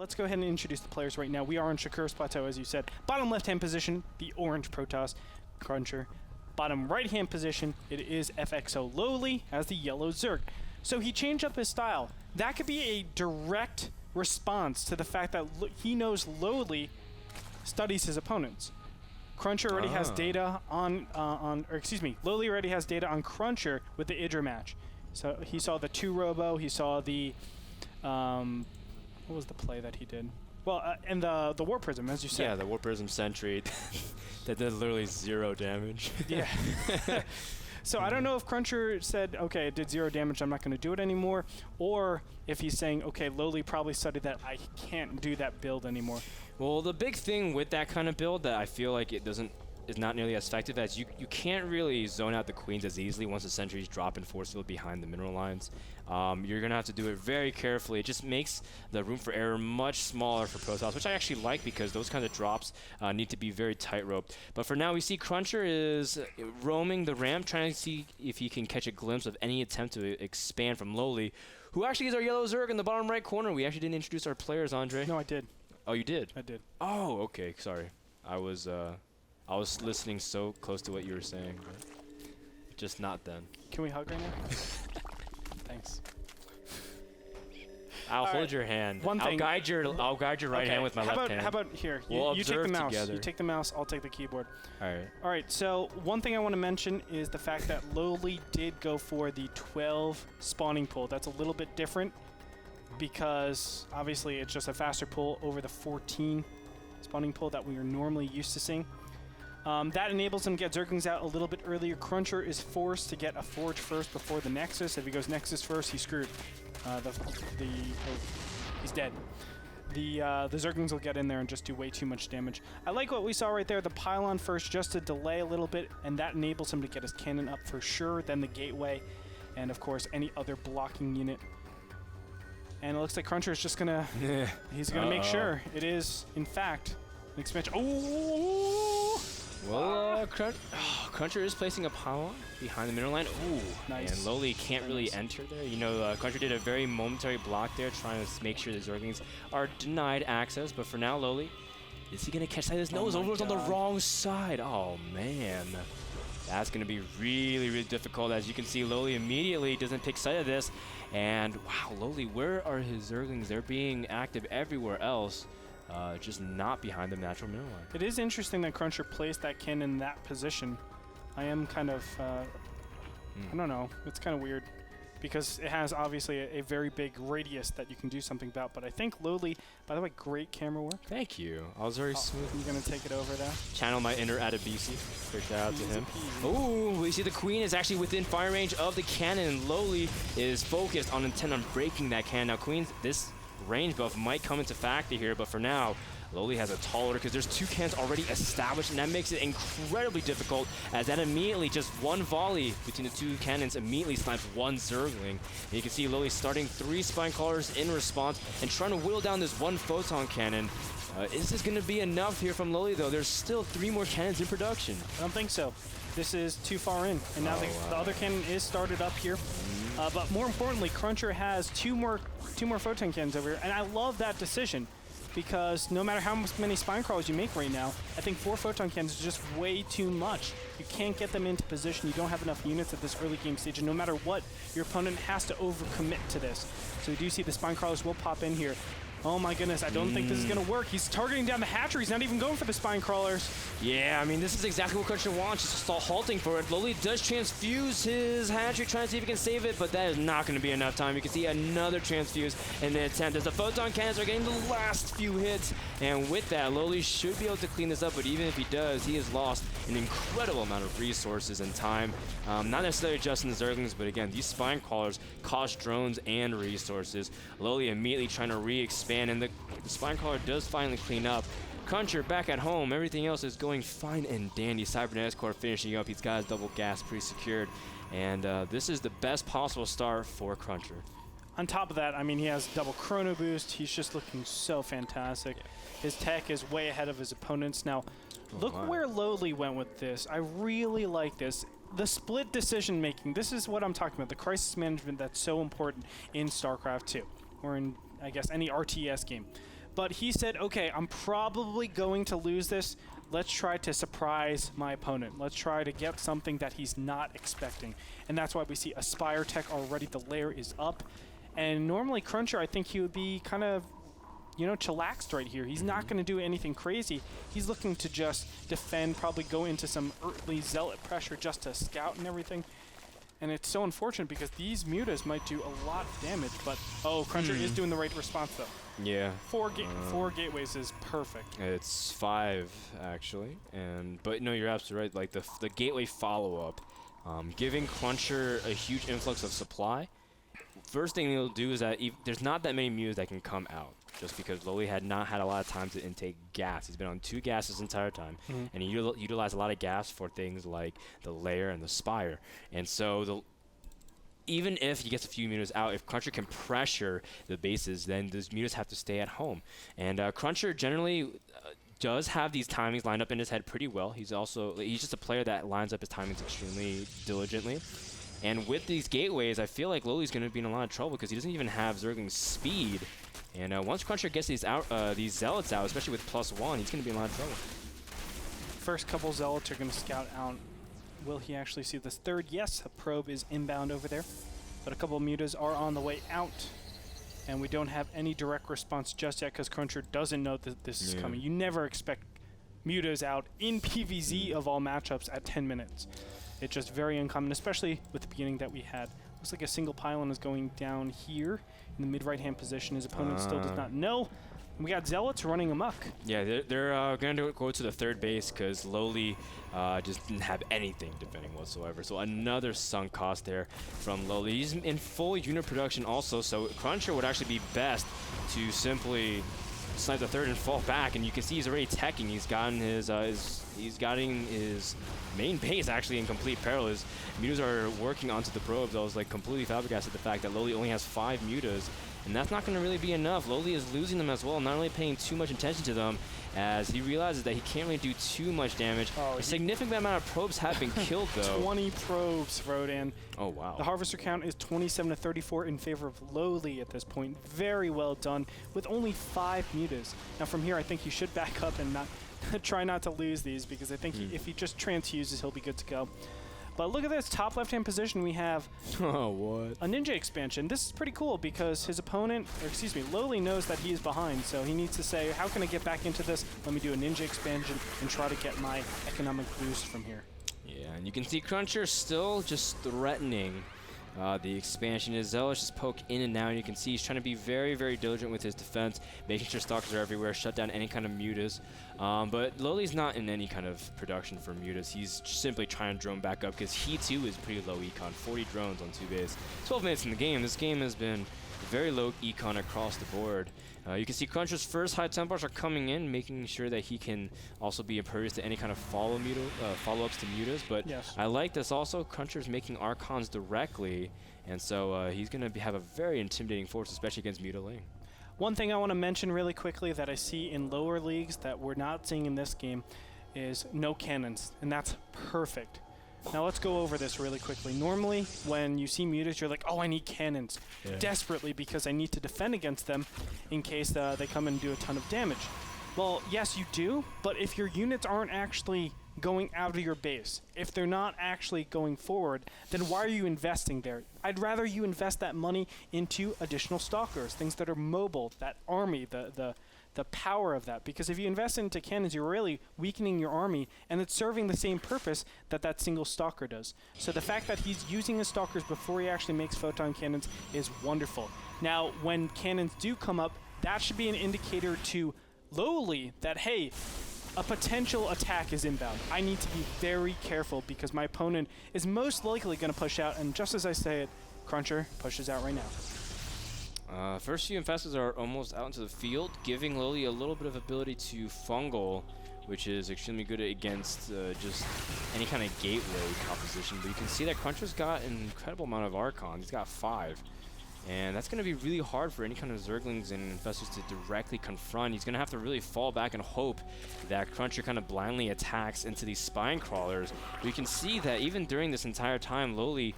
Let's go ahead and introduce the players right now. We are on Shakuras Plateau, as you said. Bottom left-hand position, the orange Protoss Cruncher. Bottom right-hand position, it is FXO Lowely as the yellow Zerg. So he changed up his style. That could be a direct response to the fact that he knows Lowely studies his opponents. Cruncher already has data on Lowely already has data on Cruncher with the Idra match. So he saw the 2 Robo, he saw the, what was the play that he did? Well, and the War Prism, as you said. Yeah, the War Prism Sentry that did literally 0 damage. Yeah. So I don't know if Cruncher said, okay, it did 0 damage, I'm not going to do it anymore, or if he's saying, okay, Lowely probably studied that, I can't do that build anymore. Well, the big thing with that kind of build that I feel like is not nearly as effective as you can't really zone out the queens as easily once the sentries drop in force field behind the mineral lines. You're going to have to do it very carefully. It just makes the room for error much smaller for Protoss, which I actually like because those kinds of drops need to be very tight-roped. But for now, we see Cruncher is roaming the ramp, trying to see if he can catch a glimpse of any attempt to expand from Lowely, who actually is our yellow Zerg in the bottom right corner. We actually didn't introduce our players, Andre. No, I did. Oh, you did? I did. Oh, okay. Sorry. I was listening so close to what you were saying, but just not then. Can we hug right now? Thanks. I'll hold your hand. One thing. I'll guide your right hand with my left hand. How about here? We'll you take the mouse. together. You take the mouse. I'll take the keyboard. All right. All right. So one thing I want to mention is the fact that Lowely did go for the 12 spawning pull. That's a little bit different because obviously it's just a faster pull over the 14 spawning pull that we are normally used to seeing. That enables him to get Zerglings out a little bit earlier. Cruncher is forced to get a Forge first before the Nexus. If he goes Nexus first, he's screwed. He's dead. The Zerglings will get in there and just do way too much damage. I like what we saw right there, the pylon first just to delay a little bit, and that enables him to get his cannon up for sure, then the gateway, and of course any other blocking unit. And it looks like Cruncher is just gonna, he's gonna make sure it is, in fact, an expansion. Oh! Well, Cruncher is placing a pylon behind the mineral line. Ooh, nice. And Lowely can't really enter there. You know, Cruncher did a very momentary block there, trying to make sure the Zerglings are denied access. But for now, Lowely, is he going to catch sight of this? No, his Overlord's on the wrong side. Oh, man. That's going to be really, really difficult. As you can see, Lowely immediately doesn't pick sight of this. And, wow, Lowely, where are his Zerglings? They're being active everywhere else. Just not behind the natural mineral line. It is interesting that Cruncher placed that cannon in that position. I am kind of, I don't know, it's kind of weird because it has obviously a very big radius that you can do something about, but I think Lowely, by the way, great camera work. Thank you. I was very smooth. I'm going to take it over there. Channel my inner Adebisi. Shout out to him. Ooh, we see the Queen is actually within fire range of the cannon, and Lowely is focused on intent on breaking that cannon. Now, Queen's, this range buff might come into factor here, but for now, Lowely has a tall order because there's 2 cannons already established, and that makes it incredibly difficult as that immediately, just one volley between the 2 cannons immediately snipes 1 Zergling. And you can see Lowely starting 3 Spine Crawlers in response and trying to whittle down this 1 Photon Cannon. Is this going to be enough here from Lowely, though? There's still 3 more cannons in production. I don't think so. This is too far in, and now the other cannon is started up here. But more importantly, Cruncher has two more Photon Cannons over here, and I love that decision because no matter how many Spine Crawlers you make right now, I think 4 Photon Cannons is just way too much. You can't get them into position. You don't have enough units at this early game stage, and no matter what, your opponent has to overcommit to this. So we do see the Spine Crawlers will pop in here. Oh my goodness, I don't think this is going to work. He's targeting down the hatchery. He's not even going for the Spine Crawlers. Yeah, I mean, this is exactly what Cruncher wants. He's just all halting for it. Lowely does transfuse his hatchery, trying to see if he can save it, but that is not going to be enough time. You can see another transfuse in the attempt as the Photon Cannons are getting the last few hits. And with that, Lowely should be able to clean this up, but even if he does, he has lost an incredible amount of resources and time. Not necessarily just in the Zerglings, but again, these Spine Crawlers cost drones and resources. Lowely immediately trying to re-expand, and the Spine Crawler does finally clean up. Cruncher back at home, everything else is going fine and dandy. Cybernetics Core finishing up, he's got his double gas pre-secured, and this is the best possible start for Cruncher. On top of that, I mean, he has double chrono boost. He's just looking so fantastic. Yeah. His tech is way ahead of his opponents. Now, look where Lowely went with this. I really like this. The split decision making, this is what I'm talking about. The crisis management that's so important in StarCraft 2, or in, I guess, any RTS game. But he said, okay, I'm probably going to lose this. Let's try to surprise my opponent. Let's try to get something that he's not expecting. And that's why we see a Spire Tech already. The layer is up. And normally Cruncher, I think he would be kind of, you know, chillaxed right here. He's not going to do anything crazy. He's looking to just defend, probably go into some early Zealot pressure just to scout and everything. And it's so unfortunate because these mutas might do a lot of damage. But, oh, Cruncher is doing the right response, though. Yeah. Four gateways is perfect. It's 5, actually. But no, you're absolutely right. Like, the gateway follow-up, giving Cruncher a huge influx of supply. First thing he'll do is that there's not that many mutas that can come out, just because Lowely had not had a lot of time to intake gas. He's been on 2 gas this entire time, and he utilized a lot of gas for things like the lair and the spire. And so even if he gets a few mutas out, if Cruncher can pressure the bases, then those mutas have to stay at home. And Cruncher generally does have these timings lined up in his head pretty well. He's just a player that lines up his timings extremely diligently. And with these gateways, I feel like Lowely's going to be in a lot of trouble because he doesn't even have Zergling's speed. And once Cruncher gets these Zealots out, especially with +1, he's going to be in a lot of trouble. First couple Zealots are going to scout out. Will he actually see this third? Yes, a probe is inbound over there. But a couple of mutas are on the way out. And we don't have any direct response just yet because Cruncher doesn't know that this is coming. You never expect mutas out in PvZ of all matchups at 10 minutes. It's just very uncommon, especially with the beginning that we had. Looks like a single pylon is going down here in the mid right-hand position. His opponent still does not know. And we got Zealots running amok. Yeah, they're going to go to the third base because Lowely just didn't have anything defending whatsoever. So another sunk cost there from Lowely. He's in full unit production also, so Cruncher would actually be best to simply snipe the third and fall back. And you can see he's already teching. He's gotten his main base actually in complete peril. His mutas are working onto the probes. I was like completely flabbergasted at the fact that Lowely only has 5 mutas, and that's not going to really be enough. Lowely is losing them as well, not really paying too much attention to them, as he realizes that he can't really do too much damage. A significant amount of probes have been killed, though. 20 probes, Frodan. Oh, wow. The Harvester count is 27 to 34 in favor of Lowely at this point. Very well done, with only 5 mutas. Now, from here, I think you should back up and not try not to lose these, because I think if he just transfuses, he'll be good to go. But look at this, top left-hand position, we have a ninja expansion. This is pretty cool because his opponent, or excuse me, Lowely knows that he is behind, so he needs to say, how can I get back into this? Let me do a ninja expansion and try to get my economic boost from here. Yeah, and you can see Cruncher still just threatening the expansion. His Zealots just poke in and out, and you can see he's trying to be very, very diligent with his defense, making sure stalkers are everywhere, shut down any kind of mutas. But Lowely's not in any kind of production for mutas. He's simply trying to drone back up because he too is pretty low econ. 40 drones on 2 base. 12 minutes in the game. This game has been very low econ across the board. You can see Cruncher's first high Templars are coming in, making sure that he can also be impervious to any kind of follow-ups to mutas. But I like this also. Cruncher's making Archons directly, and so he's going to have a very intimidating force, especially against muta lane. One thing I want to mention really quickly that I see in lower leagues that we're not seeing in this game is no cannons, and that's perfect. Now let's go over this really quickly. Normally, when you see mutas, you're like, oh, I need cannons desperately because I need to defend against them in case they come and do a ton of damage. Well, yes, you do, but if your units aren't actually going out of your base, if they're not actually going forward, then why are you investing there? I'd rather you invest that money into additional stalkers, things that are mobile, that army, the power of that. Because if you invest into cannons, you're really weakening your army, and it's serving the same purpose that single stalker does. So the fact that he's using his stalkers before he actually makes photon cannons is wonderful. Now, when cannons do come up, that should be an indicator to Lowely that, hey, a potential attack is inbound. I need to be very careful because my opponent is most likely going to push out, and just as I say it, Cruncher pushes out right now. First few infestors are almost out into the field, giving Lowely a little bit of ability to fungal, which is extremely good against just any kind of gateway composition. But you can see that Cruncher's got an incredible amount of Archons. He's got 5. And that's going to be really hard for any kind of Zerglings and Infestors to directly confront. He's going to have to really fall back and hope that Cruncher kind of blindly attacks into these Spine Crawlers. We can see that even during this entire time, Lowely,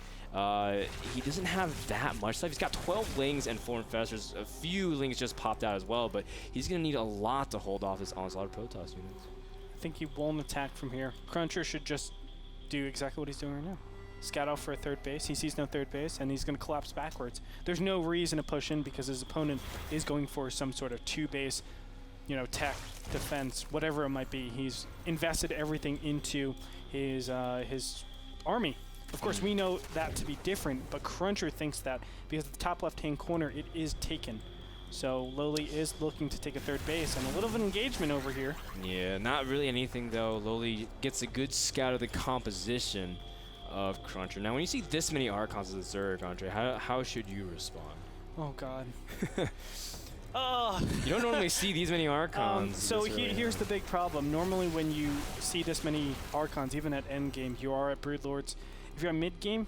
he doesn't have that much stuff. He's got 12 Lings and 4 Infestors. A few Lings just popped out as well, but he's going to need a lot to hold off this onslaught of Protoss units. I think he won't attack from here. Cruncher should just do exactly what he's doing right now. Scout out for a third base. He sees no third base, and he's going to collapse backwards. There's no reason to push in because his opponent is going for some sort of 2-base, you know, tech, defense, whatever it might be. He's invested everything into his army. Of course, we know that to be different, but Cruncher thinks that because the top left-hand corner, it is taken. So Lowely is looking to take a third base, and a little of an engagement over here. Yeah, not really anything, though. Lowely gets a good scout of the composition of Cruncher. Now, when you see this many Archons as a Zerg, Andre, how should you respond? Oh, God. You don't normally see these many Archons. So here's the big problem. Normally, when you see this many Archons, even at endgame, you are at Broodlords. If you're at mid-game,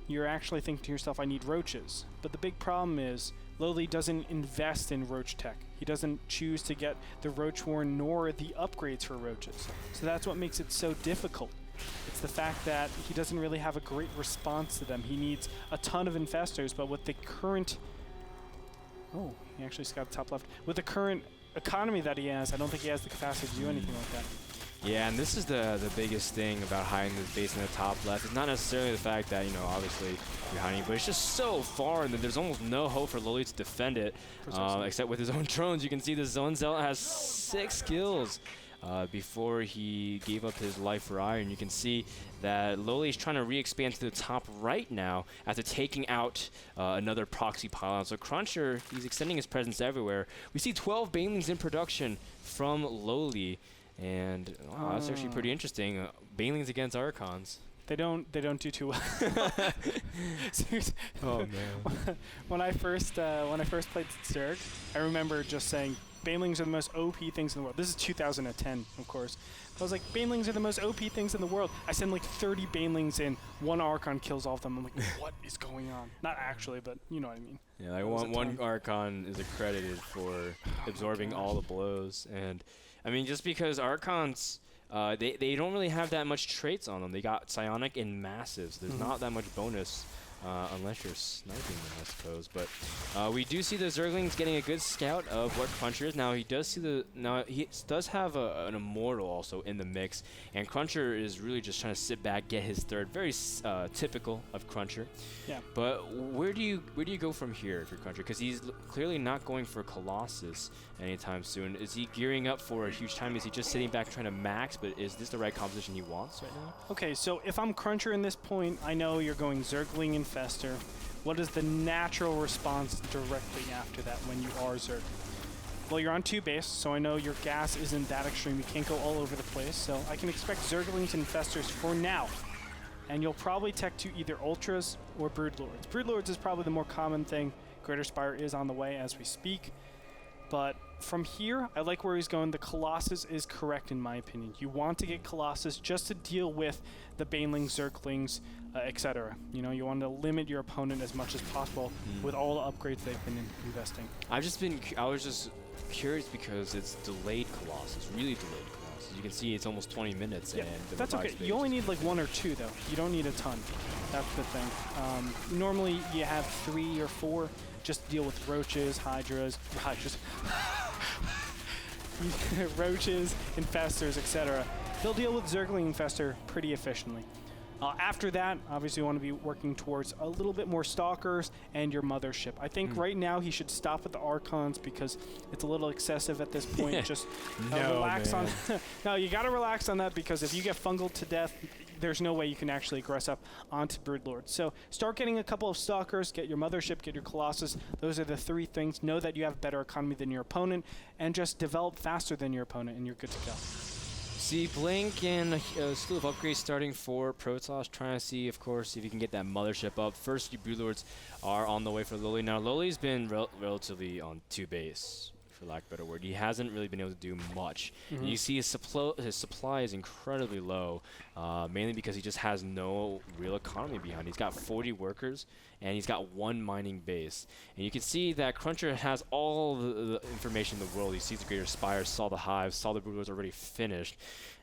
you're actually thinking to yourself, I need roaches. But the big problem is Lowely doesn't invest in roach tech. He doesn't choose to get the roach horn nor the upgrades for roaches. So that's what makes it so difficult. It's the fact that he doesn't really have a great response to them. He needs a ton of infestors, but with the current... Oh, he actually got top left. With the current economy that he has, I don't think he has the capacity to do anything like that. Yeah, and this is the biggest thing about hiding this base in the top left. It's not necessarily the fact that, you know, obviously you're hiding, but it's just so far and that there's almost no hope for Lowely to defend it, except with his own drones. You can see the Zone Zealot has 6 kills. Before he gave up his life for Iron. You can see that Lowely is trying to re-expand to the top right now after taking out another proxy pylon. So Cruncher, he's extending his presence everywhere. We see 12 Banelings in production from Lowely, and that's actually pretty interesting. Banelings against Archons. They don't do too well. Oh man! When I first played Zerg, I remember just saying Banelings are the most OP things in the world. This is 2010, of course. I was like, Banelings are the most OP things in the world. I send like 30 Banelings in, 1 Archon kills all of them. I'm like, what is going on? Not actually, but you know what I mean. Yeah, like one Archon is accredited for absorbing all the blows, and I mean just because Archons. They don't really have that much traits on them. They got Psionic and Massive, so there's not that much bonus unless you're sniping them, I suppose. But we do see the Zerglings getting a good scout of what Cruncher is. Now he does have an Immortal also in the mix, and Cruncher is really just trying to sit back, get his third. Very typical of Cruncher. Yeah. But where do you go from here if you're Cruncher? Because he's clearly not going for Colossus anytime soon. Is he gearing up for a huge time? Is he just sitting back trying to max? But is this the right composition he wants right now? Okay, so if I'm Cruncher in this point, I know you're going Zergling Infestor. What is the natural response directly after that when you are Zerg? Well, you're on 2 base, so I know your gas isn't that extreme. You can't go all over the place, so I can expect Zerglings and Infestors for now. And you'll probably tech to either Ultras or Broodlords. Broodlords is probably the more common thing. Greater Spire is on the way as we speak. But from here, I like where he's going. The Colossus is correct in my opinion. You want to get Colossus just to deal with the Banelings, Zerglings, etc. You know, you want to limit your opponent as much as possible with all the upgrades they've been investing. I was just curious because it's delayed Colossus, really delayed Colossus. You can see it's almost 20 minutes. Yeah, and that's okay. You only need like 1 or 2 though. You don't need a ton. That's the thing. Normally you have 3 or 4. Just deal with roaches, hydras, roaches, infestors, etc. They'll deal with Zergling Infestor pretty efficiently. After that, obviously you want to be working towards a little bit more Stalkers and your Mothership. I think right now he should stop with the Archons because it's a little excessive at this point. Just relax on No, you got to relax on that because if you get fungled to death, there's no way you can actually aggress up onto Broodlord. So start getting a couple of Stalkers, get your Mothership, get your Colossus. Those are the 3 things. Know that you have better economy than your opponent, and just develop faster than your opponent, and you're good to go. See Blink and a slew of upgrades starting for Protoss, trying to see, of course, if you can get that Mothership up. First, your Broodlords are on the way for Lowely. Now, Lowely's been relatively on 2 base for lack of a better word. He hasn't really been able to do much. And you see his supply is incredibly low, mainly because he just has no real economy behind. He's got 40 workers, and he's got 1 mining base. And you can see that Cruncher has all the information in the world. He sees the Greater Spire, saw the hives, saw the Broodlords already finished.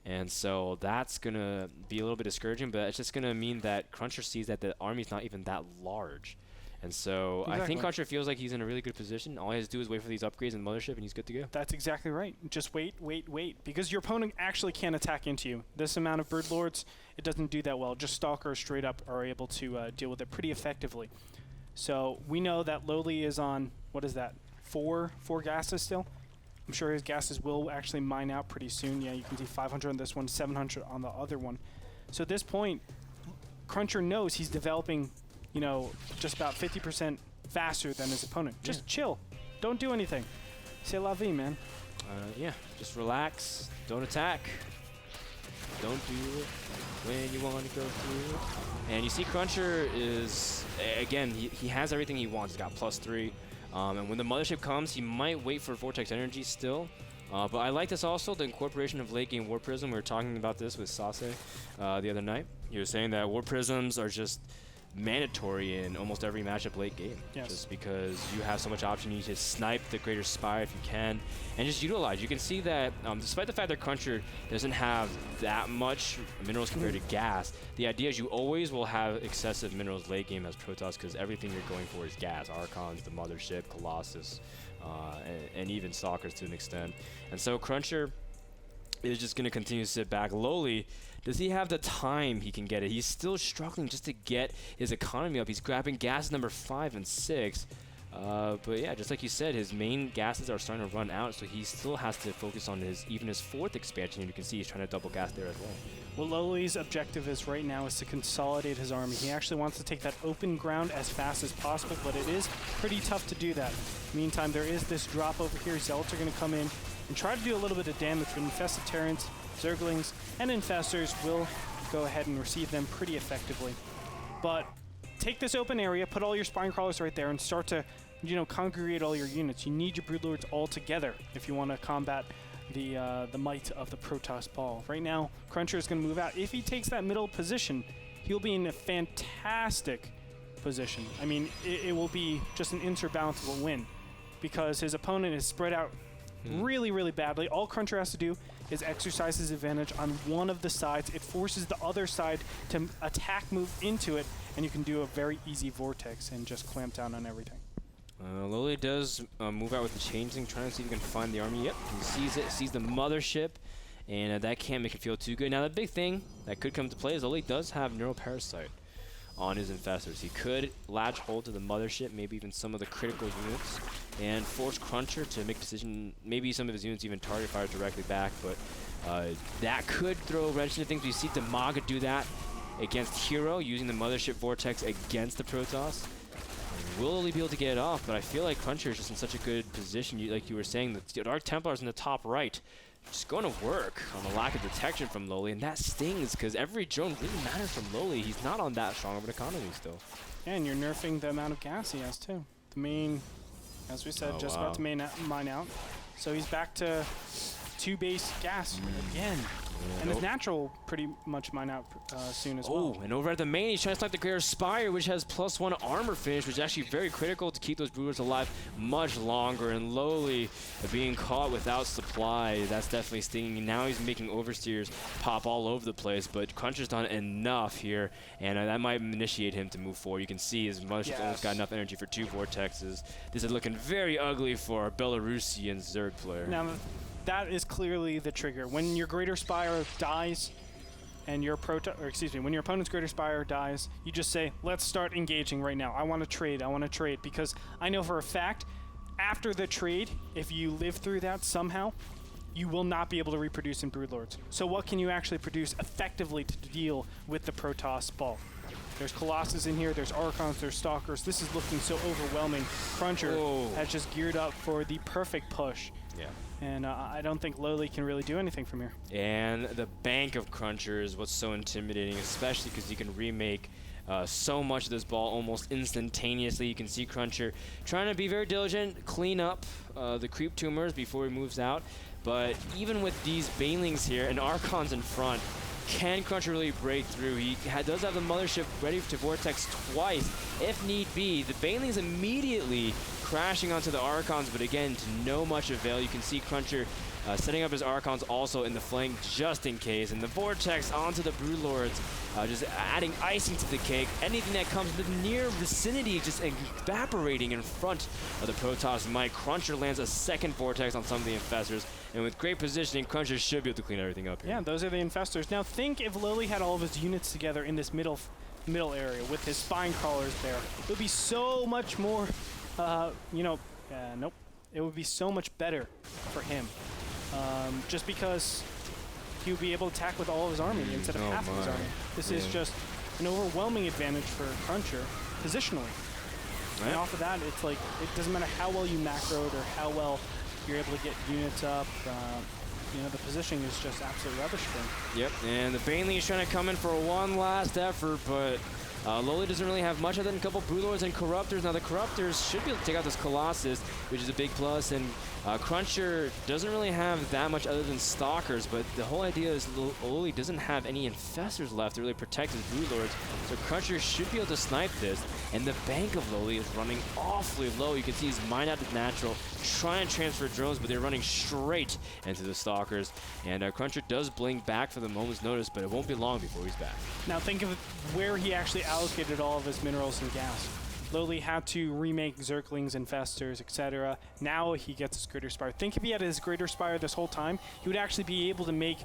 And so that's going to be a little bit discouraging, but it's just going to mean that Cruncher sees that the army's not even that large. And so I think Cruncher feels like he's in a really good position. All he has to do is wait for these upgrades in the mothership, and he's good to go. That's exactly right. Just wait, because your opponent actually can't attack into you. This amount of Broodlords, it doesn't do that well. Just Stalkers straight up are able to deal with it pretty effectively. So we know that Lowely is on, what is that, 4 gases still? I'm sure his gases will actually mine out pretty soon. Yeah, you can see 500 on this one, 700 on the other one. So at this point, Cruncher knows he's developing, you know, just about 50% faster than his opponent. Just chill. Don't do anything. C'est la vie, man. Yeah, just relax. Don't attack. Don't do it when you want to go through it. And you see Cruncher is, again, he has everything he wants. He's got +3. And when the mothership comes, he might wait for Vortex Energy still. But I like this also, the incorporation of late game War Prism. We were talking about this with Sase the other night. He was saying that War Prisms are just mandatory in almost every matchup late game. Yes. Just because you have so much option. You need to snipe the Greater Spire if you can, and just utilize. You can see that despite the fact that Cruncher doesn't have that much minerals compared to gas, the idea is you always will have excessive minerals late game as Protoss, because everything you're going for is gas. Archons, the mothership, Colossus, and even Stalkers to an extent. And so Cruncher is just going to continue to sit back. Lowely, does he have the time he can get it? He's still struggling just to get his economy up. He's grabbing gas number 5 and 6. But yeah, just like you said, his main gases are starting to run out, so he still has to focus on his 4th expansion. And you can see he's trying to double gas there as well. Well, Lowely's objective is right now is to consolidate his army. He actually wants to take that open ground as fast as possible, but it is pretty tough to do that. Meantime, there is this drop over here. Zealots are going to come in and try to do a little bit of damage, but infested Terrans, Zerglings, and Infestors will go ahead and receive them pretty effectively. But take this open area, put all your Spine Crawlers right there, and start to, you know, congregate all your units. You need your Broodlords all together if you want to combat the might of the Protoss ball. Right now, Cruncher is going to move out. If he takes that middle position, he'll be in a fantastic position. I mean, it will be just an insurmountable win, because his opponent is spread out really, really badly. All Cruncher has to do is exercise his advantage on one of the sides. It forces the other side to attack, move into it, and you can do a very easy vortex and just clamp down on everything. Lowely does move out with the Changeling, trying to see if he can find the army. Yep, he sees it, sees the mothership, and that can't make it feel too good. Now, the big thing that could come to play is Lowely does have Neuroparasite on his Infestors. He could latch hold to the mothership, maybe even some of the critical units, and force Cruncher to make a decision. Maybe some of his units even target fire directly back, but that could throw a wrench into things. We see Demaga do that against Hero, using the mothership vortex against the Protoss. Will Lowely be able to get it off? But I feel like Cruncher is just in such a good position. Like you were saying, the Dark Templars in the top right just going to work on the lack of detection from Lowely, and that stings because every drone really matters from Lowely. He's not on that strong of an economy still. Yeah, and you're nerfing the amount of gas he has too. The main, as we said, about to mine out. So he's back to 2 base gas again. Yeah, and his natural pretty much mine out soon as well. Oh, and over at the main, he's trying to snipe the Greater Spire, which has +1 armor finish, which is actually very critical to keep those Broodlords alive much longer. And Lowely being caught without supply, that's definitely stinging. Now he's making Oversteers pop all over the place, but Cruncher's done enough here, and that might initiate him to move forward. You can see his mothership's almost got enough energy for 2 Vortexes. This is looking very ugly for our Belarusian Zerg player. Now, that is clearly the trigger. When your Greater Spire dies, and your when your opponent's Greater Spire dies, you just say, let's start engaging right now. I want to trade, because I know for a fact, after the trade, if you live through that somehow, you will not be able to reproduce in Broodlords. So what can you actually produce effectively to deal with the Protoss ball? There's Colossus in here, there's Archons, there's Stalkers. This is looking so overwhelming. Cruncher has just geared up for the perfect push. Yeah. And I don't think Lowely can really do anything from here. And the bank of Cruncher is what's so intimidating, especially because you can remake so much of this ball almost instantaneously. You can see Cruncher trying to be very diligent, clean up the creep tumors before he moves out. But even with these Banelings here and Archons in front, can Cruncher really break through? He does have the Mothership ready to Vortex twice, if need be. The Banelings immediately crashing onto the Archons, but again, to no much avail. You can see Cruncher setting up his Archons also in the flank just in case. And the Vortex onto the Broodlords, just adding icing to the cake. Anything that comes in the near vicinity just evaporating in front of the Protoss Might. Cruncher lands a second Vortex on some of the Infestors. And with great positioning, Cruncher should be able to clean everything up here. Yeah, those are the Infestors. Now think if Lowely had all of his units together in this middle area with his Spine Crawlers there. It would be so much more, nope. It would be so much better for him. Just because he would be able to attack with all of his army instead of half of his army. This is just an overwhelming advantage for Cruncher positionally. Right. And off of that, it's like, it doesn't matter how well you macroed or how well you're able to get units up. The positioning is just absolute rubbish for him. Yep, and the Baneling is trying to come in for one last effort, but Lowely doesn't really have much other than a couple Broodlords and Corruptors. Now the Corruptors should be able to take out this Colossus, which is a big plus, and Cruncher doesn't really have that much other than Stalkers, but the whole idea is Lowely doesn't have any Infestors left to really protect his Broodlords, so Cruncher should be able to snipe this, and the bank of Lowely is running awfully low. You can see he's mined out the natural, trying to transfer drones, but they're running straight into the Stalkers, and Cruncher does blink back for the moment's notice, but it won't be long before he's back. Now think of where he actually allocated all of his minerals and gas. Lowely had to remake Zerglings, Infestors, etc. Now he gets his Greater Spire. Think if he had his Greater Spire this whole time, he would actually be able to make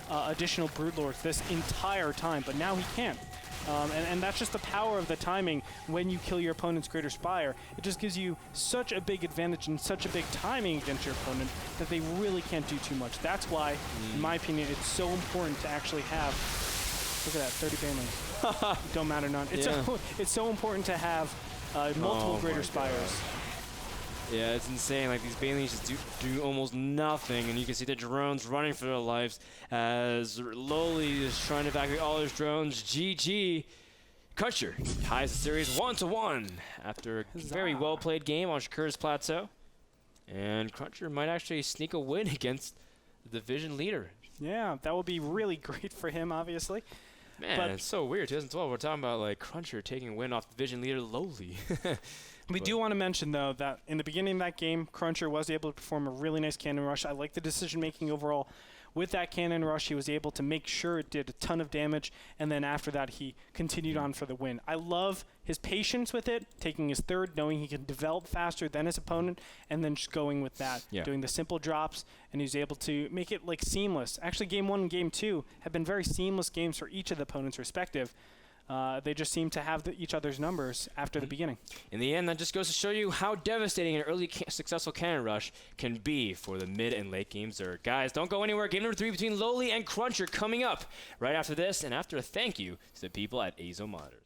additional Broodlords this entire time, but now he can't. And that's just the power of the timing when you kill your opponent's Greater Spire. It just gives you such a big advantage and such a big timing against your opponent that they really can't do too much. That's why, in my opinion, it's so important to actually have, look at that, 30 Banelings. Don't matter none. It's so important to have multiple Greater Spires. Yeah, it's insane. Like, these Banelings just do almost nothing, and you can see the drones running for their lives as Lowely is trying to evacuate all his drones. GG. Cruncher ties the series 1-1 after a very well-played game on Shakuras Plateau. And Cruncher might actually sneak a win against the division leader. Yeah, that would be really great for him, obviously. Man, but it's so weird. 2012, we're talking about, like, Cruncher taking a win off division leader Lowely. We do want to mention, though, that in the beginning of that game, Cruncher was able to perform a really nice cannon rush. I like the decision-making overall. With that cannon rush, he was able to make sure it did a ton of damage, and then after that, he continued on for the win. I love his patience with it, taking his third, knowing he can develop faster than his opponent, and then just going with that, doing the simple drops, and he's able to make it, like, seamless. Actually, Game 1 and Game 2 have been very seamless games for each of the opponents' respective. They just seem to have each other's numbers after the beginning. In the end, that just goes to show you how devastating an early successful cannon rush can be for the mid and late game Zerg. Guys, don't go anywhere. Game number 3 between Lowely and Cruncher coming up right after this, and after a thank you to the people at Azo Monitors.